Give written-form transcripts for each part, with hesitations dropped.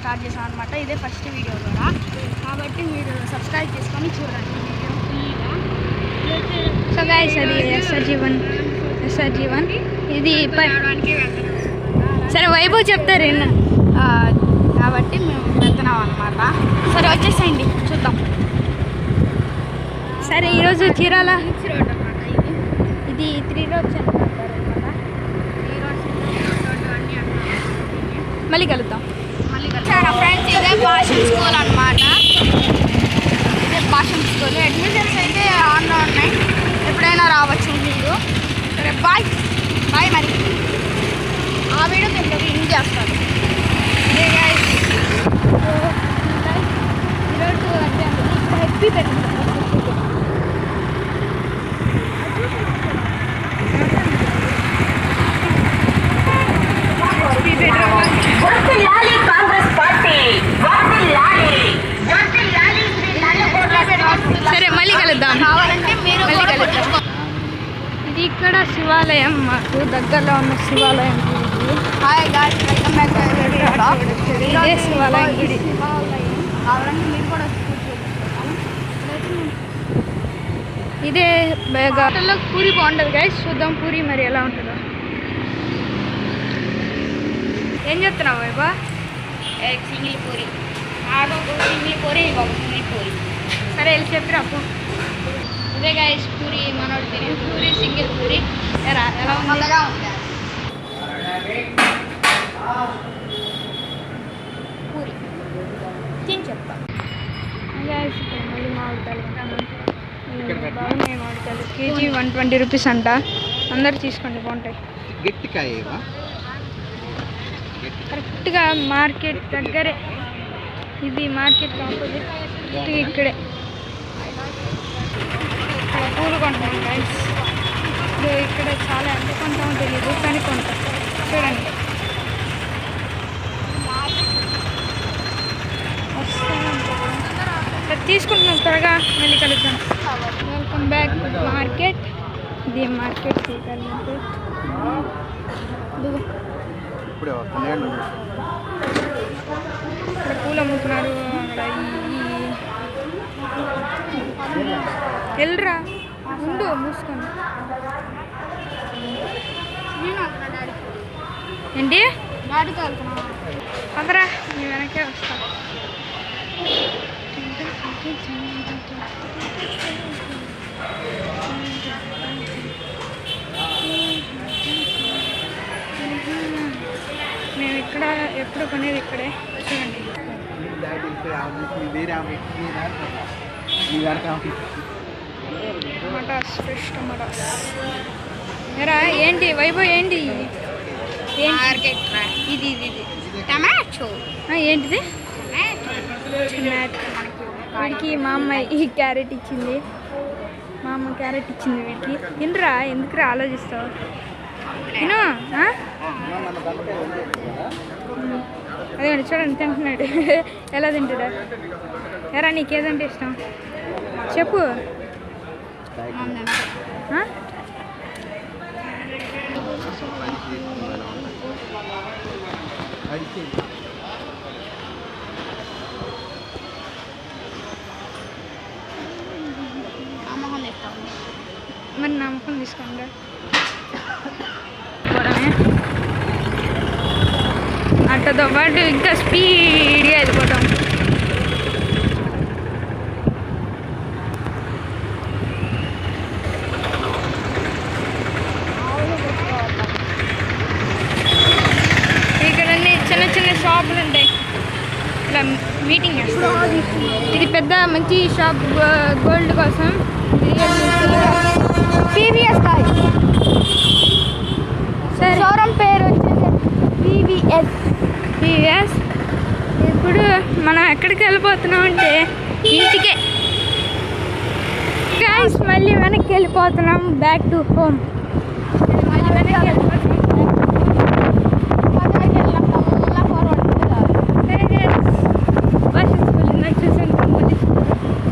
Start చేసాం అనమాట. ఇదే ఫస్ట్ వీడియో కూడా, కాబట్టి మీరు సబ్స్క్రైబ్ చేసుకొని చూడండి. సో గైస్ అది SRG1 ఇది సరే వైభవ్ చెప్తారు కాబట్టి మేము వెళ్తున్నాం అనమాట. సరే వచ్చేసేయండి చూద్దాం. సరే ఈరోజు చీరాల ఇది 3 రోడ్స్ అంటారు అనమాట. మళ్ళీ కలుద్దాం. ఫ్రెండ్స్ ఇదే భాషం స్కూల్ అనమాట. ఇదే భాషం స్కూల్. అడ్మిషన్స్ అయితే ఆన్లో ఉన్నాయి, ఎప్పుడైనా రావచ్చు మీరు. సరే బాయ్ మరి. ఆ వీడియో మీరు లింక్ చేస్తారు. ఇదే గైస్ ఈరోజు హ్యాపీ పెట్టింది. సరే మళ్ళీ కలుద్దాం. కావాలంటే మీరు మళ్ళీ కలుద్దాం. ఇది ఇక్కడ శివాలయం, మాకు దగ్గరలో ఉన్న శివాలయం. Hi guys, welcome back to ఇదే శివాలయం గుడి. కావాలంటే మీరు కూడా ఇదే హోటల్లో పూరి బాగుంటుంది గైస్. చూద్దాం పూరి మరి ఎలా ఉంటుందో. ఏం చెప్తున్నావు బాబా? Single puri, single puri, single puri. సరే వెళ్ళి చెప్పిరా అప్పు. ఇదే గైస్ పూరి, మనోడు తినే పూరి, సింగిల్ పూరి. ఎలా ఉందగా ఉంది పూరి తిని చెప్తా. గైస్ మళ్ళీ మామిడికాయలు బాగున్నాయి. మామిడికాయలు కేజీ 120 రూపీస్ అంట. అందరు తీసుకోండి, బాగుంటాయి. కరెక్ట్గా మార్కెట్ దగ్గరే. ఇది మార్కెట్ ఆపోజిట్ ఇక్కడే. ఇక్కడ పూలు కొంటాం గైస్. ఇక్కడ చాలా ఎంత కొంటామో తెలియదు, కానీ కొంటాం. చూడండి ఇక్కడ తీసుకుంటున్నాం. త్వరగా మళ్ళీ కలుద్దాం. Welcome back to market. ఇది మార్కెట్ ఇక్కడ పూలు అమ్ముతున్నారు. వెళ్ళరా ఉండు మూసుకొని. ఏంటి గాడికి వెళ్తున్నా? అందరా నీ వెనకే వస్తా. మేము ఇక్కడ ఎప్పుడు కొనేది ఇక్కడే. చూడండి టమాటాస్, ఫ్రెష్ టమాటాస్. ఎరా ఏంటి వైభవ్? ఏంటి ఇది టమాటో? ఏంటిది? వీడికి మా అమ్మ ఈ క్యారెట్ ఇచ్చింది. మా అమ్మ క్యారెట్ ఇచ్చింది వీడికి. తినరా, ఎందుకురా ఆలోచిస్తావు? తిను. అదే చూడండి తింటున్నాడు. ఎలా తింటాడా? ఎరా నీకేదంటే ఇష్టం చెప్పు. మరి నమ్మకం తీసుకోండి. అట్టతో పాటు ఇంకా స్పీడ్గా వెళ్ళిపోతాం. ఇక్కడ చిన్న చిన్న షాపులు ఉంటాయి. ఇలా మీటింగ్ చేస్తాం. ఇది పెద్ద మంచి షాప్ గోల్డ్ కోసం. షోరూమ్ పేరు వచ్చేసి PVS. ఇప్పుడు మనం ఎక్కడికి వెళ్ళిపోతున్నాం అంటే ఇంటికే గైస్. మళ్ళీ వెనక్కి వెళ్ళిపోతున్నాం, బ్యాక్ టు హోమ్. మళ్ళీ వెనక్కి వెళ్ళిపోతున్నాం.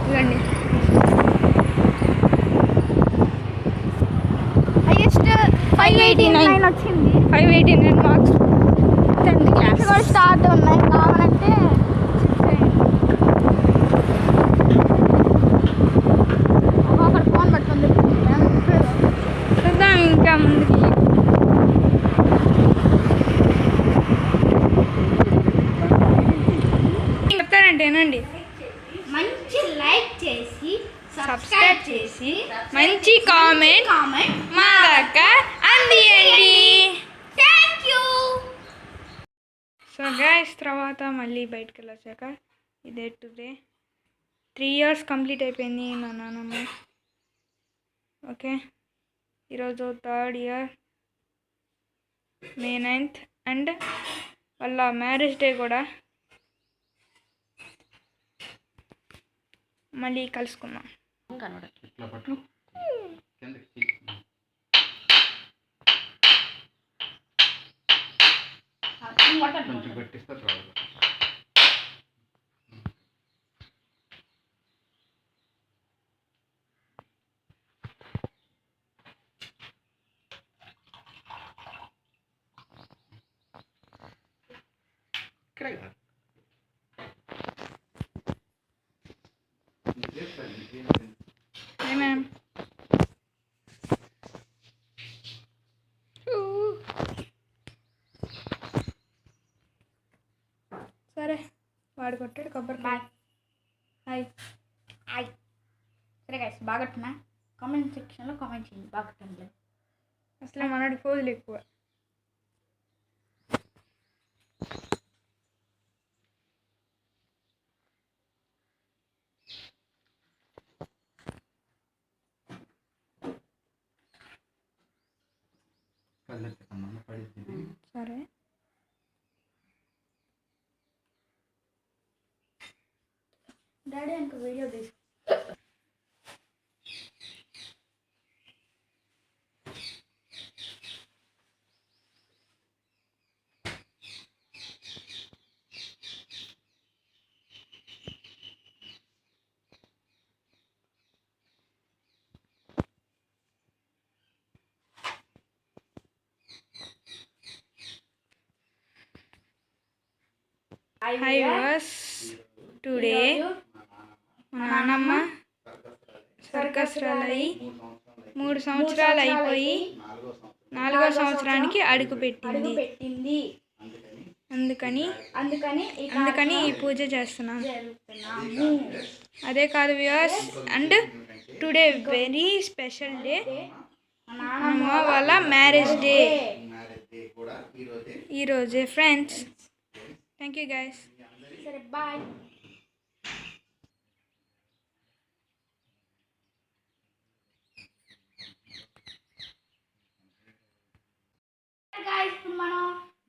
చూడండి 589 వచ్చింది. 589 మార్క్స్. కూడా స్టార్ట్ ఉన్నాయి కావాలంటే ఒక్కొక్కటి ఫోన్ పట్టుకుంది చూద్దాం ఇంకా ముందుకి. చెప్తానంటేనండి, మంచి లైక్ చేసి సబ్స్క్రైబ్ చేసి మంచి కామెంట్ మా దాకా అందియండి. Thank you. సో గైస్, తర్వాత మళ్ళీ బయటకు వెళ్ళొచ్చాక ఇదే టుడే 3 years కంప్లీట్ అయిపోయింది నా నాన్నమ్మ. ఓకే, ఈరోజు 3rd year, May 9th, and వాళ్ళ మ్యారేజ్ డే కూడా. మళ్ళీ కలుసుకుందాం. మ్యామ్, సరే వాడు కొట్టాడు కొబ్బరికాయ. Hi hi. సరే గైస్, బాగా కట్టినా కామెంట్ సెక్షన్లో కామెంట్ చేయండి. బాగా కట్టండి. అసలు మనడి పోజులు ఎక్కువ. సరే, డాడీ ఇంక వీడియో తీసు. హాయ్ వాస్ టుడే మా నాన్నమ్మ స్వర్గస్థురాలై 3 సంవత్సరాలు అయిపోయి 4వ సంవత్సరానికి అడుగుపెట్టింది. అందుకని ఈ పూజ చేస్తున్నాం. అదే కాదు viewers, and today very special day, అమ్మ వాళ్ళ మ్యారేజ్ డే ఈరోజే ఫ్రెండ్స్. Thank you guys. సరే, బాయ్. గైస్, ఇప్పుడు మనం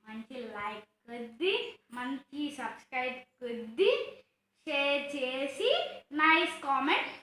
మంచి లైక్ కొద్ది, మంచి సబ్స్క్రైబ్ కొద్ది, షేర్ చేసి నైస్ కామెంట్